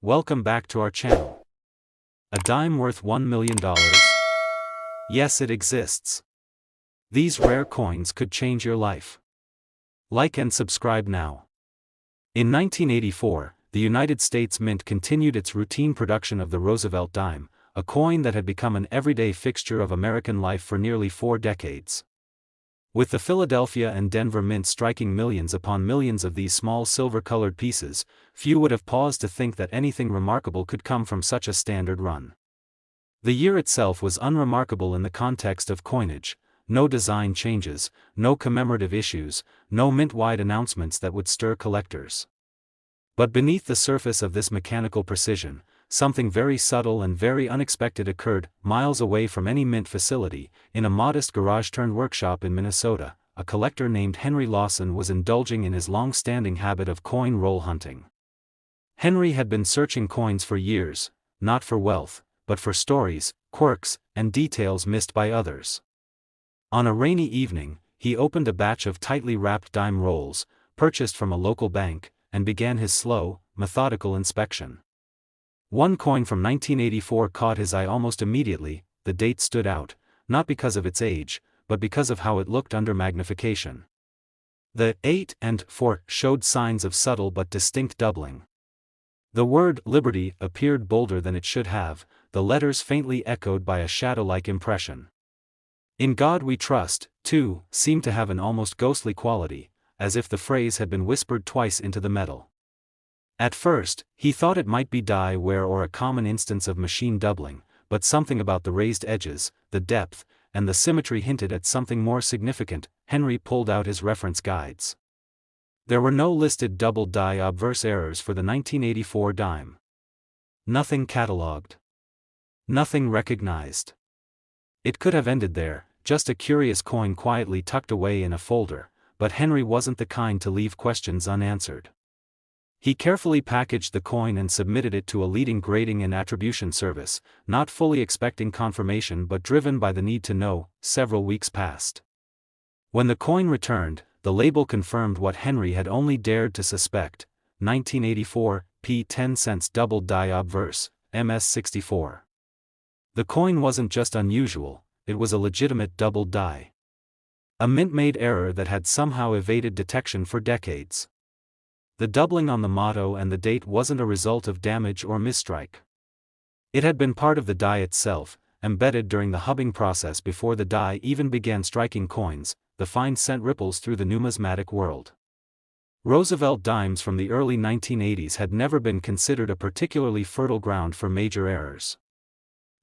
Welcome back to our channel. A dime worth $1 million? Yes, it exists. These rare coins could change your life. Like and subscribe now. In 1984, the United States Mint continued its routine production of the Roosevelt dime, a coin that had become an everyday fixture of American life for nearly 4 decades. With the Philadelphia and Denver mints striking millions upon millions of these small silver-colored pieces, few would have paused to think that anything remarkable could come from such a standard run. The year itself was unremarkable in the context of coinage: no design changes, no commemorative issues, no mint-wide announcements that would stir collectors. But beneath the surface of this mechanical precision, something very subtle and very unexpected occurred. Miles away from any mint facility, in a modest garage-turned-workshop in Minnesota, a collector named Henry Lawson was indulging in his long-standing habit of coin roll hunting. Henry had been searching coins for years, not for wealth, but for stories, quirks, and details missed by others. On a rainy evening, he opened a batch of tightly wrapped dime rolls, purchased from a local bank, and began his slow, methodical inspection. One coin from 1984 caught his eye almost immediately. The date stood out, not because of its age, but because of how it looked under magnification. The 8 and 4 showed signs of subtle but distinct doubling. The word Liberty appeared bolder than it should have, the letters faintly echoed by a shadow-like impression. In God We Trust, too, seemed to have an almost ghostly quality, as if the phrase had been whispered twice into the metal. At first, he thought it might be die wear or a common instance of machine doubling, but something about the raised edges, the depth, and the symmetry hinted at something more significant. Henry pulled out his reference guides. There were no listed double die obverse errors for the 1984 dime. Nothing catalogued. Nothing recognized. It could have ended there, just a curious coin quietly tucked away in a folder, but Henry wasn't the kind to leave questions unanswered. He carefully packaged the coin and submitted it to a leading grading and attribution service, not fully expecting confirmation but driven by the need to know. Several weeks passed. When the coin returned, the label confirmed what Henry had only dared to suspect: 1984, p 10 cents double die obverse, MS64. The coin wasn't just unusual, it was a legitimate double die. A mint-made error that had somehow evaded detection for decades. The doubling on the motto and the date wasn't a result of damage or misstrike. It had been part of the die itself, embedded during the hubbing process before the die even began striking coins. The find sent ripples through the numismatic world. Roosevelt dimes from the early 1980s had never been considered a particularly fertile ground for major errors.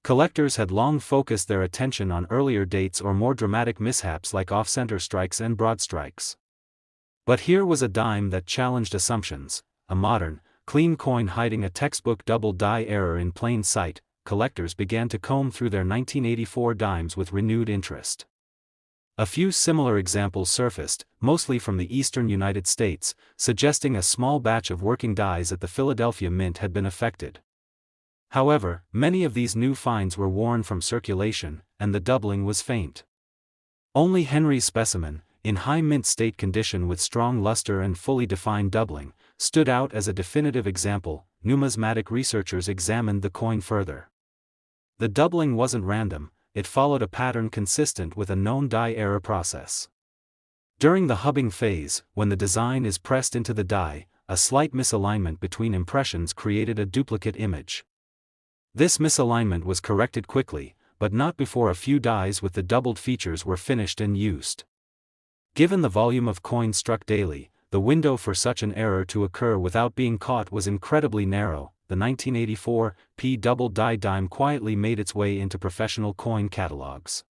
Collectors had long focused their attention on earlier dates or more dramatic mishaps like off-center strikes and broad strikes. But here was a dime that challenged assumptions, a modern, clean coin hiding a textbook double die error in plain sight. Collectors began to comb through their 1984 dimes with renewed interest. A few similar examples surfaced, mostly from the eastern United States, suggesting a small batch of working dies at the Philadelphia Mint had been affected. However, many of these new finds were worn from circulation, and the doubling was faint. Only Henry's specimen, in high mint state condition with strong luster and fully defined doubling, stood out as a definitive example. Numismatic researchers examined the coin further. The doubling wasn't random, it followed a pattern consistent with a known die error process. During the hubbing phase, when the design is pressed into the die, a slight misalignment between impressions created a duplicate image. This misalignment was corrected quickly, but not before a few dies with the doubled features were finished and used. Given the volume of coins struck daily, the window for such an error to occur without being caught was incredibly narrow. The 1984 p double die dime quietly made its way into professional coin catalogs.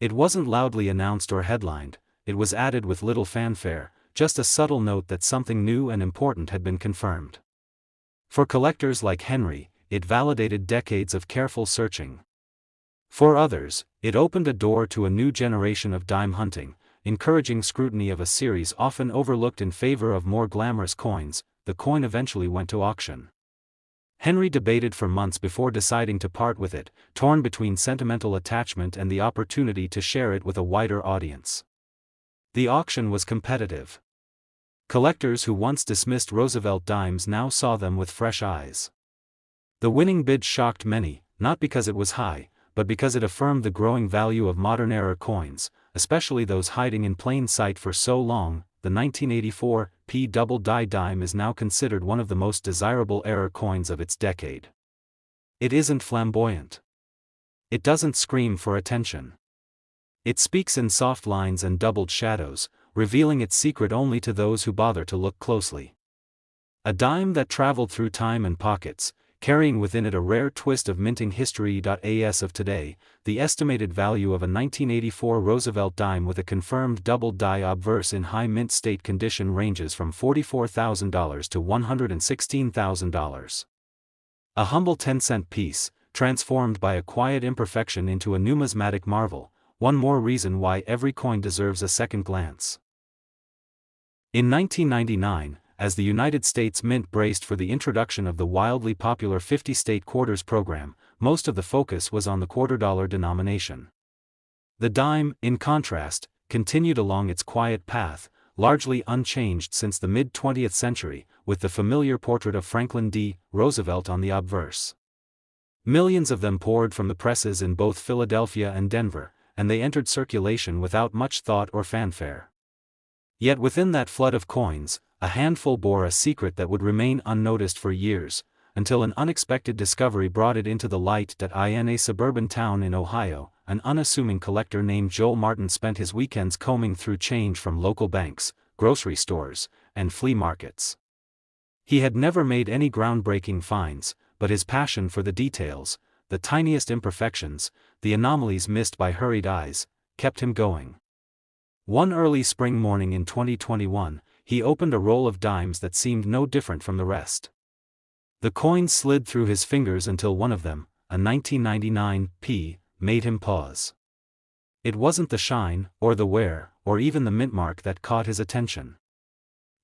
It wasn't loudly announced or headlined, it was added with little fanfare, just a subtle note that something new and important had been confirmed. For collectors like Henry, it validated decades of careful searching. For others, it opened a door to a new generation of dime hunting, encouraging scrutiny of a series often overlooked in favor of more glamorous coins. The coin eventually went to auction. Henry debated for months before deciding to part with it, torn between sentimental attachment and the opportunity to share it with a wider audience. The auction was competitive. Collectors who once dismissed Roosevelt dimes now saw them with fresh eyes. The winning bid shocked many, not because it was high, but because it affirmed the growing value of modern-era coins, especially those hiding in plain sight for so long. The 1984 P double die dime is now considered one of the most desirable era coins of its decade. It isn't flamboyant. It doesn't scream for attention. It speaks in soft lines and doubled shadows, revealing its secret only to those who bother to look closely. A dime that traveled through time and pockets, carrying within it a rare twist of minting history. As of today, the estimated value of a 1984 Roosevelt dime with a confirmed double die obverse in high mint state condition ranges from $44,000 to $116,000. A humble 10-cent piece, transformed by a quiet imperfection into a numismatic marvel, one more reason why every coin deserves a second glance. In 1999, as the United States Mint braced for the introduction of the wildly popular 50-state quarters program, most of the focus was on the $quarter denomination. The dime, in contrast, continued along its quiet path, largely unchanged since the mid-20th century, with the familiar portrait of Franklin D. Roosevelt on the obverse. Millions of them poured from the presses in both Philadelphia and Denver, and they entered circulation without much thought or fanfare. Yet within that flood of coins, a handful bore a secret that would remain unnoticed for years, until an unexpected discovery brought it into the light. In a suburban town in Ohio, an unassuming collector named Joel Martin spent his weekends combing through change from local banks, grocery stores, and flea markets. He had never made any groundbreaking finds, but his passion for the details, the tiniest imperfections, the anomalies missed by hurried eyes, kept him going. One early spring morning in 2021, he opened a roll of dimes that seemed no different from the rest. The coins slid through his fingers until one of them, a 1999 P, made him pause. It wasn't the shine, or the wear, or even the mint mark that caught his attention.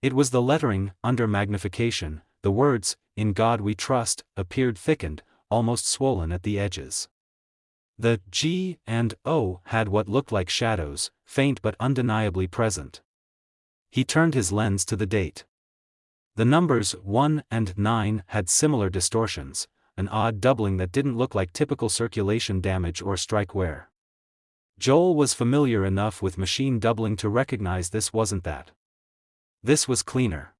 It was the lettering, under magnification. The words, "In God We Trust," appeared thickened, almost swollen at the edges. The G and O had what looked like shadows, faint but undeniably present. He turned his lens to the date. The numbers 1 and 9 had similar distortions, an odd doubling that didn't look like typical circulation damage or strike wear. Joel was familiar enough with machine doubling to recognize this wasn't that. This was cleaner.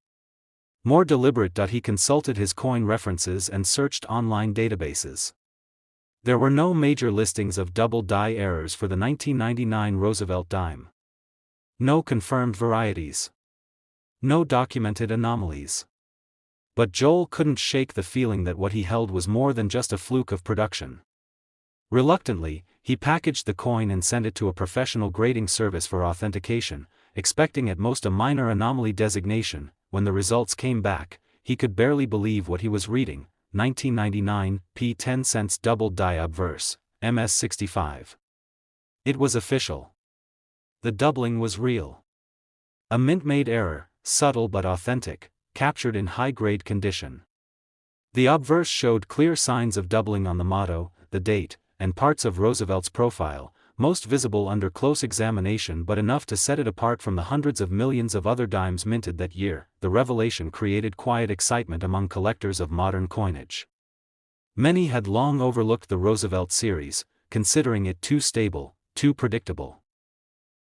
More deliberate. He consulted his coin references and searched online databases. There were no major listings of double die errors for the 1999 Roosevelt dime. No confirmed varieties. No documented anomalies. But Joel couldn't shake the feeling that what he held was more than just a fluke of production. Reluctantly, he packaged the coin and sent it to a professional grading service for authentication, expecting at most a minor anomaly designation. When the results came back, he could barely believe what he was reading. 1999 P 10 cents double die obverse, MS65. It was official. The doubling was real. A mint-made error, subtle but authentic, captured in high-grade condition. The obverse showed clear signs of doubling on the motto, the date, and parts of Roosevelt's profile, most visible under close examination but enough to set it apart from the hundreds of millions of other dimes minted that year. The revelation created quiet excitement among collectors of modern coinage. Many had long overlooked the Roosevelt series, considering it too stable, too predictable.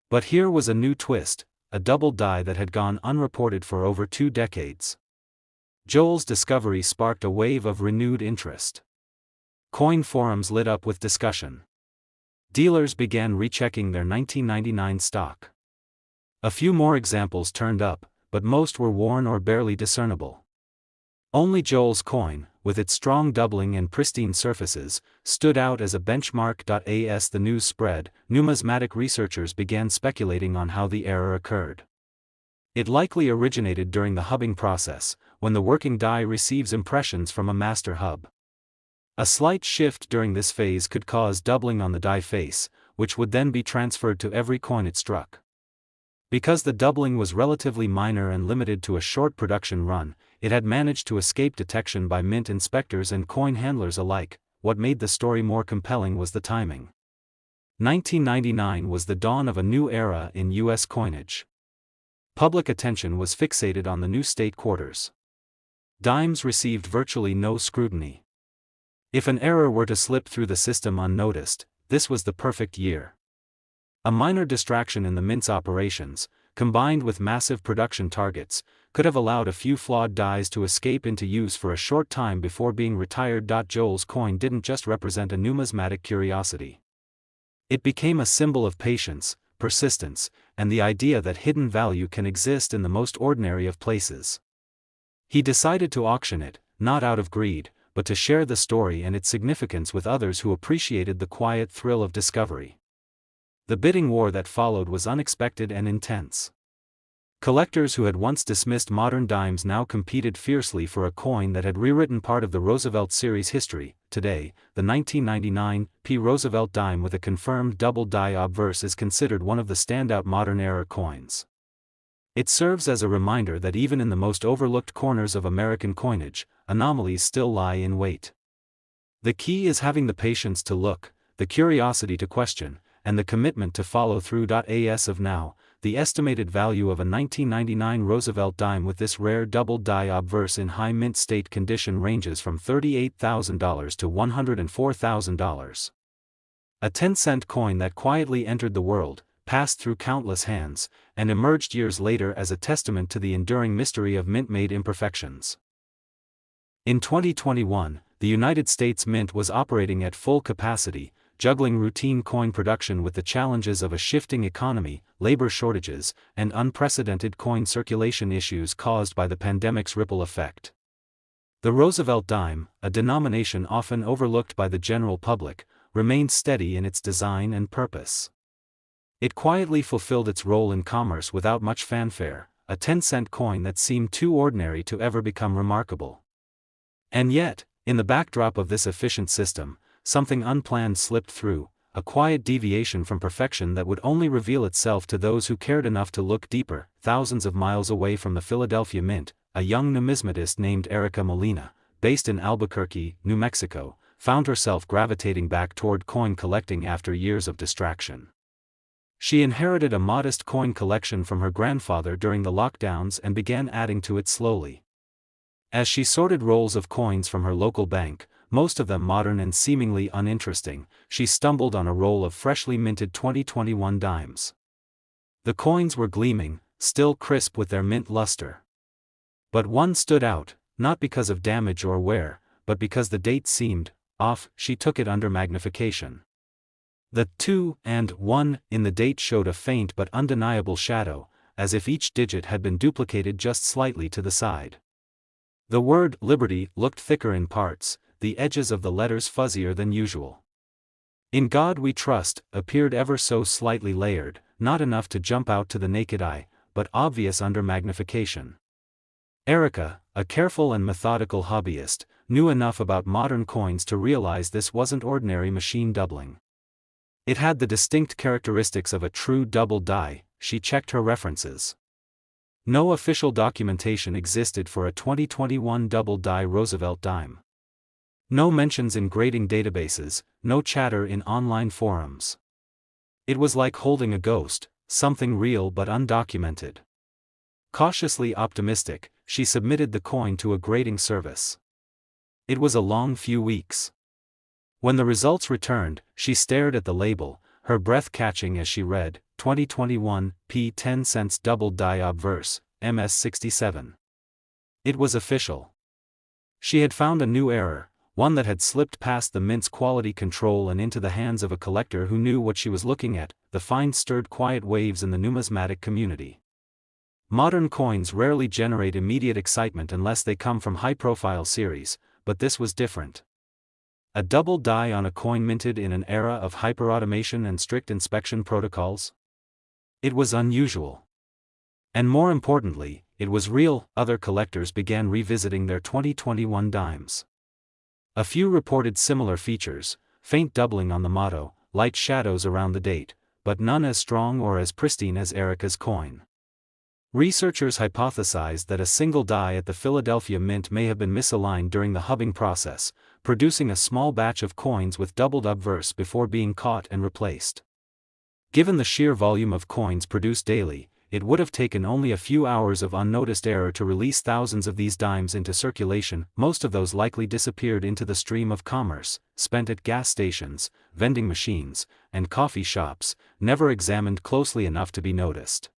But here was a new twist, a double die that had gone unreported for over 2 decades. Joel's discovery sparked a wave of renewed interest. Coin forums lit up with discussion. Dealers began rechecking their 1999 stock. A few more examples turned up, but most were worn or barely discernible. Only Joel's coin, with its strong doubling and pristine surfaces, stood out as a benchmark. As the news spread, numismatic researchers began speculating on how the error occurred. It likely originated during the hubbing process, when the working die receives impressions from a master hub. A slight shift during this phase could cause doubling on the die face, which would then be transferred to every coin it struck. Because the doubling was relatively minor and limited to a short production run, it had managed to escape detection by mint inspectors and coin handlers alike. What made the story more compelling was the timing. 1999 was the dawn of a new era in U.S. coinage. public attention was fixated on the new state quarters. Dimes received virtually no scrutiny. If an error were to slip through the system unnoticed, this was the perfect year. A minor distraction in the mint's operations, combined with massive production targets, could have allowed a few flawed dies to escape into use for a short time before being retired. Joel's coin didn't just represent a numismatic curiosity. It became a symbol of patience, persistence, and the idea that hidden value can exist in the most ordinary of places. He decided to auction it, not out of greed, but to share the story and its significance with others who appreciated the quiet thrill of discovery. The bidding war that followed was unexpected and intense. Collectors who had once dismissed modern dimes now competed fiercely for a coin that had rewritten part of the Roosevelt series history. Today, the 1999 P. Roosevelt dime with a confirmed double die obverse is considered one of the standout modern-era coins. It serves as a reminder that even in the most overlooked corners of American coinage, anomalies still lie in wait. The key is having the patience to look, the curiosity to question, and the commitment to follow through. As of now, the estimated value of a 1999 Roosevelt dime with this rare double die obverse in high mint state condition ranges from $38,000 to $104,000. A 10-cent coin that quietly entered the world, passed through countless hands, and emerged years later as a testament to the enduring mystery of mint-made imperfections. In 2021, the United States Mint was operating at full capacity, juggling routine coin production with the challenges of a shifting economy, labor shortages, and unprecedented coin circulation issues caused by the pandemic's ripple effect. The Roosevelt dime, a denomination often overlooked by the general public, remained steady in its design and purpose. It quietly fulfilled its role in commerce without much fanfare, a 10-cent coin that seemed too ordinary to ever become remarkable. And yet, in the backdrop of this efficient system, something unplanned slipped through, a quiet deviation from perfection that would only reveal itself to those who cared enough to look deeper. Thousands of miles away from the Philadelphia Mint, a young numismatist named Erica Molina, based in Albuquerque, New Mexico, found herself gravitating back toward coin collecting after years of distraction. She inherited a modest coin collection from her grandfather during the lockdowns and began adding to it slowly. As she sorted rolls of coins from her local bank, most of them modern and seemingly uninteresting, she stumbled on a roll of freshly minted 2021 dimes. The coins were gleaming, still crisp with their mint luster. But one stood out, not because of damage or wear, but because the date seemed off. She took it under magnification. The 2 and 1 in the date showed a faint but undeniable shadow, as if each digit had been duplicated just slightly to the side. The word Liberty looked thicker in parts, the edges of the letters fuzzier than usual. In God We Trust appeared ever so slightly layered, not enough to jump out to the naked eye, but obvious under magnification. Erica, a careful and methodical hobbyist, knew enough about modern coins to realize this wasn't ordinary machine doubling. It had the distinct characteristics of a true double die. She checked her references. No official documentation existed for a 2021 double die Roosevelt dime. No mentions in grading databases, no chatter in online forums. It was like holding a ghost, something real but undocumented. Cautiously optimistic, she submitted the coin to a grading service. It was a long few weeks. When the results returned, she stared at the label, her breath catching as she read, 2021 P 10 cents double die obverse, MS67. It was official. She had found a new error, one that had slipped past the mint's quality control and into the hands of a collector who knew what she was looking at. The find stirred quiet waves in the numismatic community. Modern coins rarely generate immediate excitement unless they come from high-profile series, but this was different. A double die on a coin minted in an era of hyperautomation and strict inspection protocols? It was unusual. And more importantly, it was real. Other collectors began revisiting their 2021 dimes. A few reported similar features, faint doubling on the motto, light shadows around the date, but none as strong or as pristine as Erica's coin. Researchers hypothesized that a single die at the Philadelphia Mint may have been misaligned during the hubbing process, producing a small batch of coins with doubled obverse before being caught and replaced. Given the sheer volume of coins produced daily, it would have taken only a few hours of unnoticed error to release thousands of these dimes into circulation. Most of those likely disappeared into the stream of commerce, spent at gas stations, vending machines, and coffee shops, never examined closely enough to be noticed.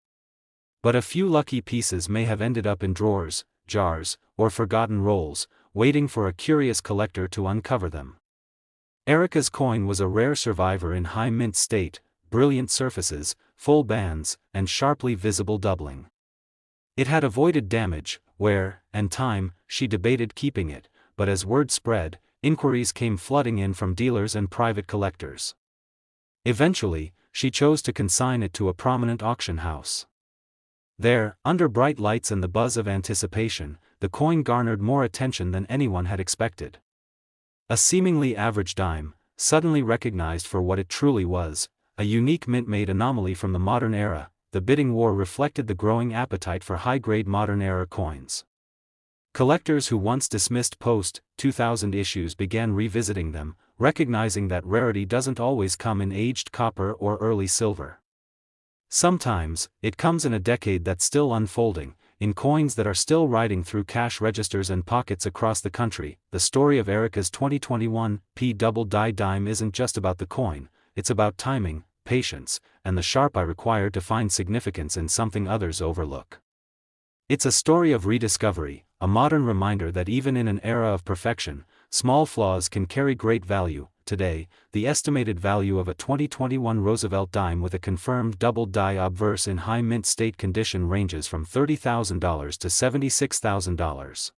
But a few lucky pieces may have ended up in drawers, jars, or forgotten rolls, waiting for a curious collector to uncover them. Erica's coin was a rare survivor in high mint state, brilliant surfaces, full bands, and sharply visible doubling. It had avoided damage, wear, and time. She debated keeping it, but as word spread, inquiries came flooding in from dealers and private collectors. Eventually, she chose to consign it to a prominent auction house. There, under bright lights and the buzz of anticipation, the coin garnered more attention than anyone had expected. A seemingly average dime, suddenly recognized for what it truly was, a unique mint-made anomaly from the modern era. The bidding war reflected the growing appetite for high-grade modern-era coins. Collectors who once dismissed post-2000 issues began revisiting them, recognizing that rarity doesn't always come in aged copper or early silver. Sometimes, it comes in a decade that's still unfolding, in coins that are still riding through cash registers and pockets across the country. The story of Erica's 2021 P-double die dime isn't just about the coin, it's about timing, patience, and the sharp eye required to find significance in something others overlook. It's a story of rediscovery, a modern reminder that even in an era of perfection, small flaws can carry great value. Today, the estimated value of a 2021 Roosevelt dime with a confirmed double die obverse in high mint state condition ranges from $30,000 to $76,000.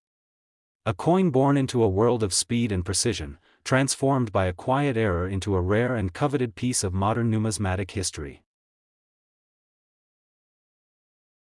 A coin born into a world of speed and precision, transformed by a quiet error into a rare and coveted piece of modern numismatic history.